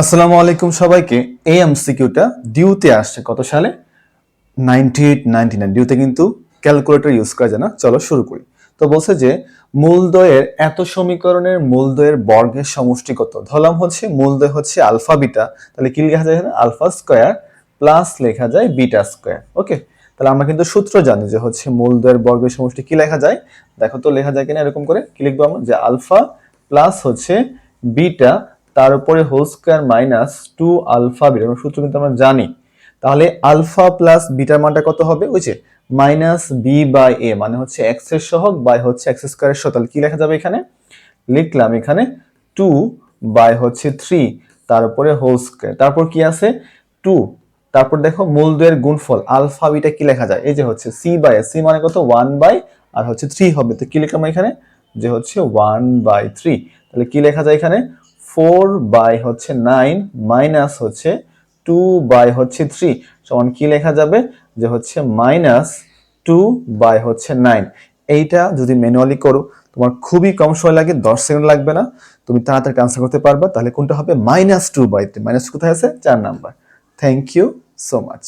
আসসালামু আলাইকুম সবাইকে। এই এমসিকিউটা ডিউতে আসছে কত সালে? 98 99 ডিউতে কিন্তু ক্যালকুলেটর ইউজ করা যায় না। চলো শুরু করি। তো বলছে যে মূলদ্বয়ের এত সমীকরণের মূলদ্বয়ের বর্গের সমষ্টি কত? ধরলাম হচ্ছে মূলদ্বয় হচ্ছে আলফা বিটা, তাহলে কি লেখা যায় এখানে? আলফা স্কয়ার প্লাস লেখা যায় বিটা স্কয়ার। ওকে, তাহলে আমরা কিন্তু সূত্র জানি যে হচ্ছে মূলদ্বয়ের বর্গের সমষ্টি কি লেখা যায়। দেখো তো লেখা যায় কিনা এরকম করে। কি লিখবো আমরা? যে আলফা প্লাস হচ্ছে বিটা তার উপরে whole square minus 2 alpha beta. সূত্র কিন্তু আমরা জানি। তাহলে আলফা প্লাস বিটার মানটা কত হবে? ওই যে মাইনাস বি বাই এ, মানে হচ্ছে এক্স এর সহগ বাই হচ্ছে এক্স স্কয়ারের সহগ। তাহলে কি লেখা যাবে এখানে? লিখলাম এখানে 2 বাই হচ্ছে 3 তার উপরে হোল স্কয়ার, তারপর কি আছে 2, তারপর দেখো মূলদ্বয়ের গুণফল আলফা বিটা কি লেখা যায়? এই যে হচ্ছে সি বাই এস, সি মানে কত? 1 বাই আর হচ্ছে 3 হবে। তো কি লিখলাম এখানে? যে হচ্ছে 1 বাই 3। তাহলে কি লেখা যায় এখানে? 4 বাই হচ্ছে 9 মাইনাস হচ্ছে 2 বাই হচ্ছে 3 সমান কি লেখা যাবে? যে হচ্ছে মাইনাস 2 বাই হচ্ছে 9। এইটা যদি ম্যানুয়ালি করো তোমার খুবই কম সময় লাগে, 10 সেকেন্ড লাগবে না, তুমি তাড়াতাড়ি আনসার করতে পারবা। তাহলে কোনটা হবে? -2/3। মাইনাস কোথায় আছে? 4 number. Thank you so much.